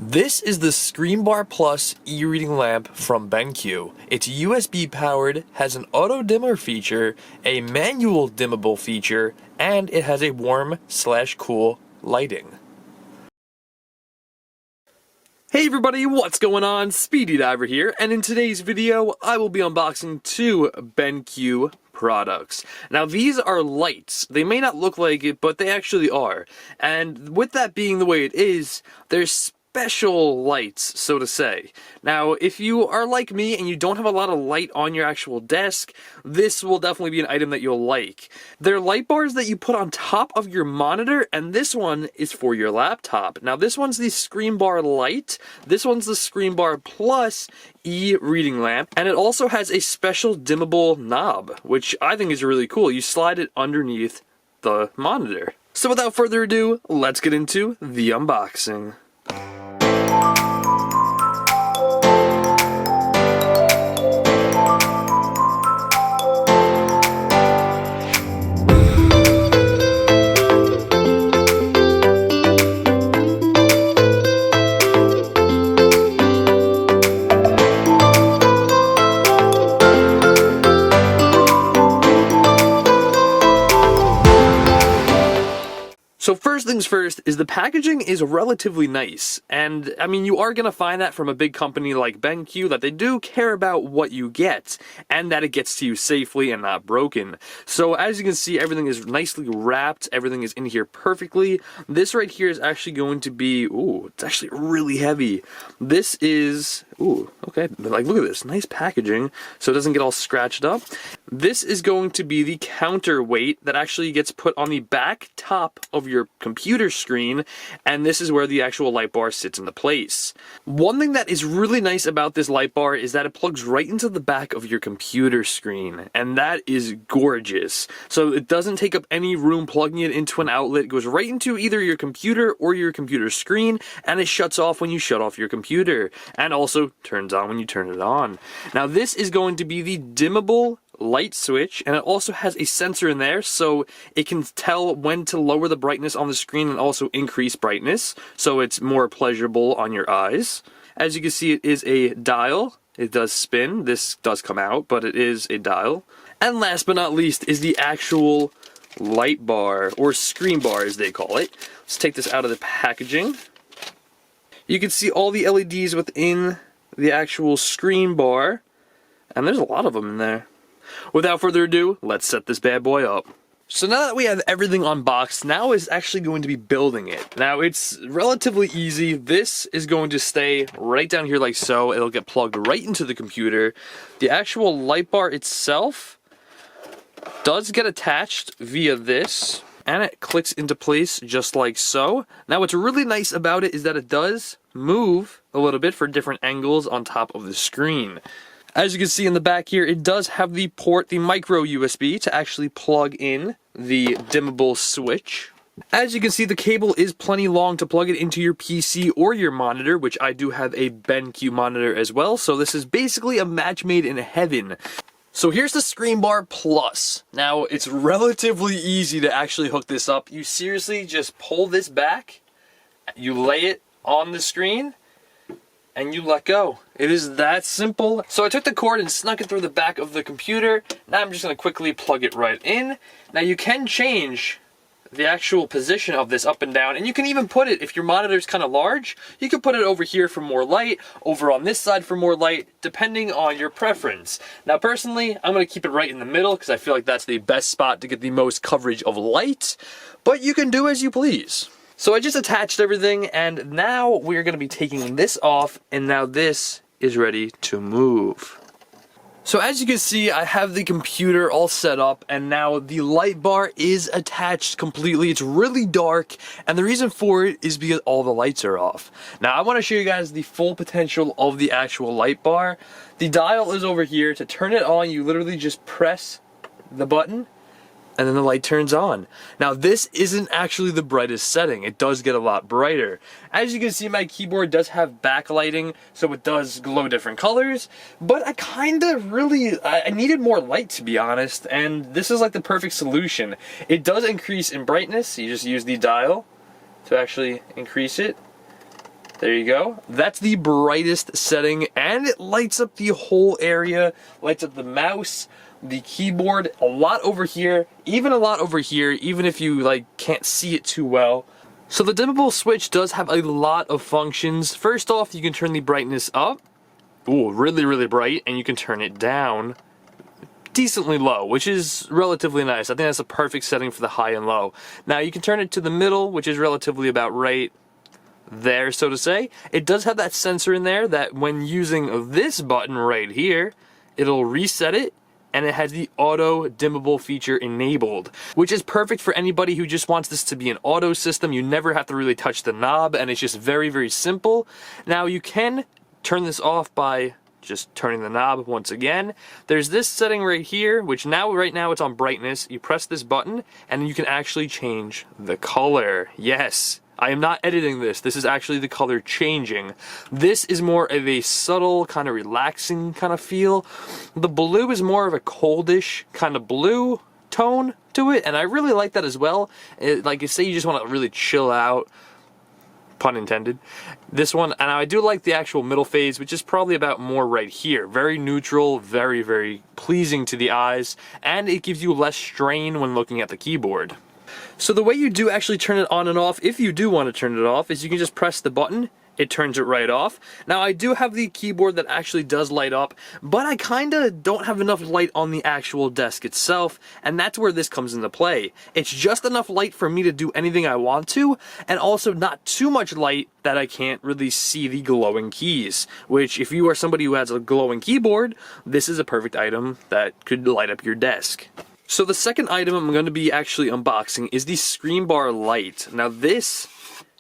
This is the ScreenBar Plus e-reading lamp from BenQ. It's USB powered, has an auto dimmer feature, a manual dimmable feature, and it has a warm/cool lighting. Hey everybody, what's going on? Speedy Diver here, and in today's video, I will be unboxing two BenQ products. Now these are lights. They may not look like it, but they actually are. And with that being the way it is, there's special lights, so to say. Now, if you are like me and you don't have a lot of light on your actual desk, this will definitely be an item that you'll like. They're light bars that you put on top of your monitor, and this one is for your laptop. Now, this one's the ScreenBar Lite. This one's the ScreenBar Plus e-reading lamp, and it also has a special dimmable knob, which I think is really cool. You slide it underneath the monitor. So without further ado, let's get into the unboxing. So first things first is the packaging is relatively nice, and I mean you are going to find that from a big company like BenQ that they do care about what you get and that it gets to you safely and not broken. So as you can see, everything is nicely wrapped, everything is in here perfectly. This right here is actually going to be, it's actually really heavy. This is, okay, like look at this, nice packaging so it doesn't get all scratched up. This is going to be the counterweight that actually gets put on the back top of your computer screen, and this is where the actual light bar sits into place. One thing that is really nice about this light bar is that it plugs right into the back of your computer screen, and that is gorgeous. So it doesn't take up any room plugging it into an outlet. It goes right into either your computer or your computer screen, and it shuts off when you shut off your computer, and also turns on when you turn it on. Now this is going to be the dimmable light switch, and it also has a sensor in there so it can tell when to lower the brightness on the screen and also increase brightness so it's more pleasurable on your eyes. As you can see, it is a dial. It does spin. This does come out, but it is a dial. And last but not least is the actual light bar, or screen bar as they call it. Let's take this out of the packaging. You can see all the LEDs within the actual screen bar, and there's a lot of them in there. Without further ado, let's set this bad boy up. So now that we have everything unboxed, now is actually going to be building it. Now it's relatively easy. This is going to stay right down here like so. It'll get plugged right into the computer. The actual light bar itself does get attached via this, and it clicks into place just like so. Now what's really nice about it is that it does move a little bit for different angles on top of the screen. As you can see in the back here, it does have the port, the micro USB, to actually plug in the dimmable switch. As you can see, the cable is plenty long to plug it into your PC or your monitor, which I do have a BenQ monitor as well, so this is basically a match made in heaven. So here's the ScreenBar Plus. Now, it's relatively easy to actually hook this up. You seriously just pull this back, you lay it on the screen, and you let go. It is that simple. So I took the cord and snuck it through the back of the computer. Now I'm just going to quickly plug it right in. Now you can change the actual position of this up and down, and you can even put it, if your monitor is kind of large, you can put it over here for more light, over on this side for more light, depending on your preference. Now personally, I'm going to keep it right in the middle because I feel like that's the best spot to get the most coverage of light, but you can do as you please. So I just attached everything, and now we're going to be taking this off, and now this is ready to move. So as you can see, I have the computer all set up, and now the light bar is attached completely. It's really dark, and the reason for it is because all the lights are off. Now I want to show you guys the full potential of the actual light bar. The dial is over here. To turn it on, you literally just press the button, and then the light turns on. Now this isn't actually the brightest setting. It does get a lot brighter. As you can see, my keyboard does have backlighting, so it does glow different colors, but I needed more light, to be honest, and this is like the perfect solution. It does increase in brightness. You just use the dial to actually increase it, There you go. That's the brightest setting, and it lights up the whole area, lights up the mouse, the keyboard, a lot over here, even a lot over here, even if you like can't see it too well. So the dimmable switch does have a lot of functions. First off, you can turn the brightness up. Ooh, really, really bright, and you can turn it down decently low, which is relatively nice. I think that's a perfect setting for the high and low. Now you can turn it to the middle, which is relatively about right there, so to say. It does have that sensor in there that when using this button right here, it'll reset it, and it has the auto dimmable feature enabled, which is perfect for anybody who just wants this to be an auto system. You never have to really touch the knob, and it's just very, very simple. Now you can turn this off by just turning the knob once again. There's this setting right here, which right now it's on brightness. You press this button, and you can actually change the color. Yes. I am not editing this. This is actually the color changing. This is more of a subtle, kind of relaxing kind of feel. The blue is more of a coldish kind of blue tone to it, and I really like that as well. Like, say you just want to really chill out, pun intended. This one, and I do like the actual middle phase, which is probably about more right here. Very neutral, very, very pleasing to the eyes, and it gives you less strain when looking at the keyboard. So the way you do actually turn it on and off, if you do want to turn it off, is you can just press the button, it turns it right off. Now I do have the keyboard that actually does light up, but I kinda don't have enough light on the actual desk itself, and that's where this comes into play. It's just enough light for me to do anything I want to, and also not too much light that I can't really see the glowing keys, which if you are somebody who has a glowing keyboard, this is a perfect item that could light up your desk. So the second item I'm going to be actually unboxing is the ScreenBar Lite. Now this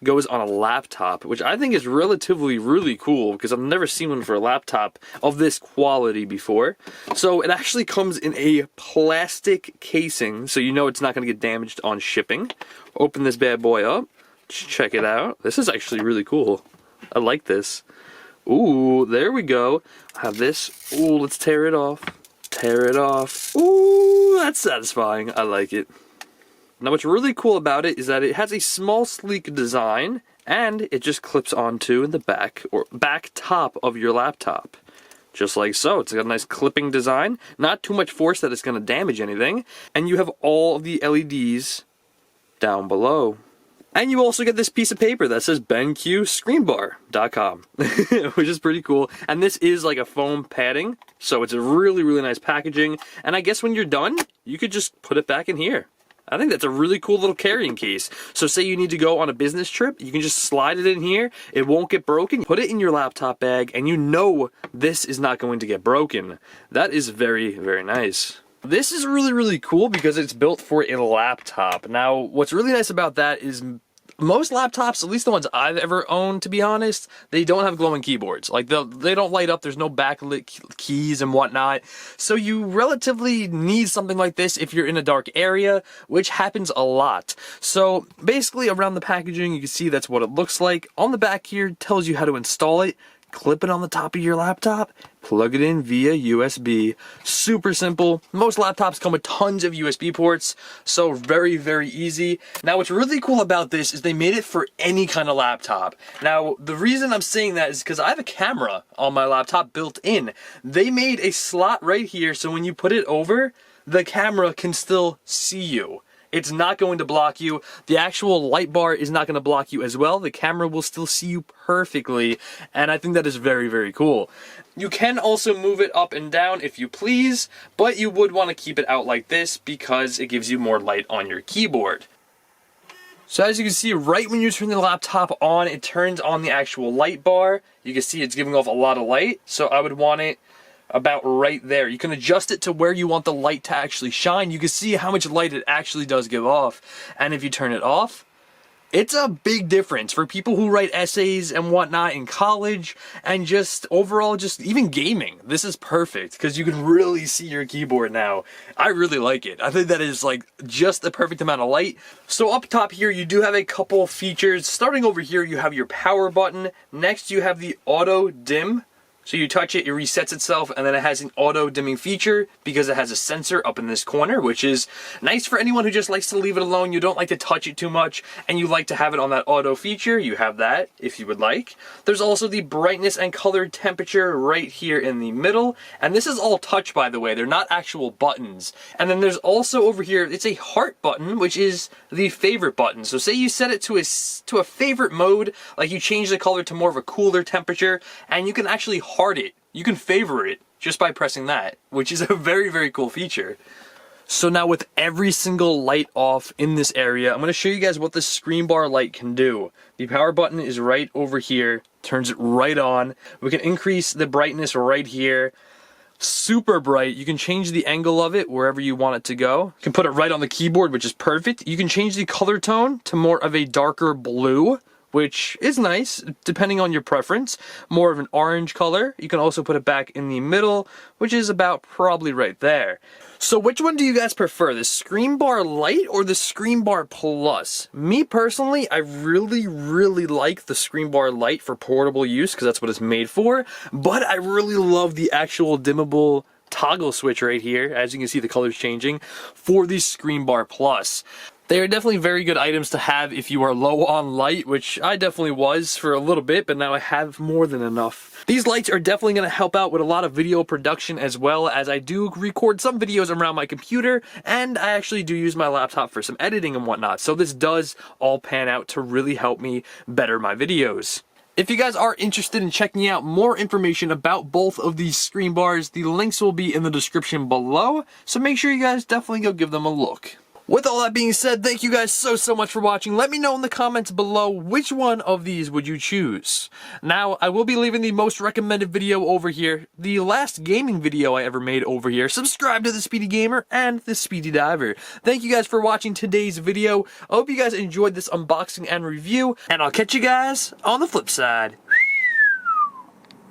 goes on a laptop, which I think is relatively really cool because I've never seen one for a laptop of this quality before. So it actually comes in a plastic casing, so you know it's not going to get damaged on shipping. Open this bad boy up, check it out. This is actually really cool. I like this. Ooh, there we go. I have this. Ooh, let's tear it off. Tear it off. Ooh, that's satisfying. I like it. Now what's really cool about it is that it has a small sleek design, and it just clips onto in the back or back top of your laptop. Just like so. It's got a nice clipping design, not too much force that it's going to damage anything, and you have all of the LEDs down below. And you also get this piece of paper that says BenQ ScreenBar.com, which is pretty cool. And this is like a foam padding, so it's a really, really nice packaging. And I guess when you're done, you could just put it back in here. I think that's a really cool little carrying case. So say you need to go on a business trip, you can just slide it in here. It won't get broken. Put it in your laptop bag, and you know this is not going to get broken. That is very, very nice. This is really, really cool because it's built for a laptop. Now, what's really nice about that is most laptops, at least the ones I've ever owned, to be honest, they don't have glowing keyboards. Like, they don't light up, there's no backlit keys and whatnot. So you relatively need something like this if you're in a dark area, which happens a lot. So basically around the packaging, you can see that's what it looks like. On the back here, it tells you how to install it. Clip it on the top of your laptop, plug it in via USB. Super simple. Most laptops come with tons of USB ports, so very, very easy. Now, what's really cool about this is they made it for any kind of laptop. Now, the reason I'm saying that is because I have a camera on my laptop built in. They made a slot right here, so when you put it over, the camera can still see you. It's not going to block you. The actual light bar is not going to block you as well. The camera will still see you perfectly, and I think that is very, very cool. You can also move it up and down if you please, but you would want to keep it out like this because it gives you more light on your keyboard. So as you can see, right when you turn the laptop on, it turns on the actual light bar. You can see it's giving off a lot of light, so I would want it about right there. You can adjust it to where you want the light to actually shine. You can see how much light it actually does give off. And if you turn it off, it's a big difference for people who write essays and whatnot in college, and just overall, just even gaming. This is perfect because you can really see your keyboard now. I really like it. I think that is like just the perfect amount of light. So up top here, you do have a couple of features. Starting over here, you have your power button. Next, you have the auto dim So you touch it, it resets itself, and then it has an auto dimming feature because it has a sensor up in this corner, which is nice for anyone who just likes to leave it alone. You don't like to touch it too much, and you like to have it on that auto feature. You have that if you would like. There's also the brightness and color temperature right here in the middle, and this is all touch, by the way. They're not actual buttons. And then there's also over here, it's a heart button, which is the favorite button. So say you set it to a favorite mode, like you change the color to more of a cooler temperature, and you can actually heart it. You can favor it just by pressing that, which is a very, very cool feature. So now with every single light off in this area, I'm going to show you guys what the ScreenBar light can do. The power button is right over here, turns it right on. We can increase the brightness right here. Super bright. You can change the angle of it wherever you want it to go. You can put it right on the keyboard, which is perfect. You can change the color tone to more of a darker blue, which is nice, depending on your preference. More of an orange color. You can also put it back in the middle, which is about probably right there. So which one do you guys prefer, the ScreenBar Lite or the ScreenBar Plus? Me personally, I really, really like the ScreenBar Lite for portable use, because that's what it's made for, but I really love the actual dimmable toggle switch right here, as you can see the colors changing, for the ScreenBar Plus. They are definitely very good items to have if you are low on light, which I definitely was for a little bit, but now I have more than enough. These lights are definitely going to help out with a lot of video production, as well as I do record some videos around my computer, and I actually do use my laptop for some editing and whatnot. So this does all pan out to really help me better my videos. If you guys are interested in checking out more information about both of these ScreenBars, the links will be in the description below, so make sure you guys definitely go give them a look. With all that being said, thank you guys so much for watching. Let me know in the comments below which one of these would you choose. Now, I will be leaving the most recommended video over here, the last gaming video I ever made over here. Subscribe to The Speedy Gamer and The Speedy Diver. Thank you guys for watching today's video. I hope you guys enjoyed this unboxing and review, and I'll catch you guys on the flip side.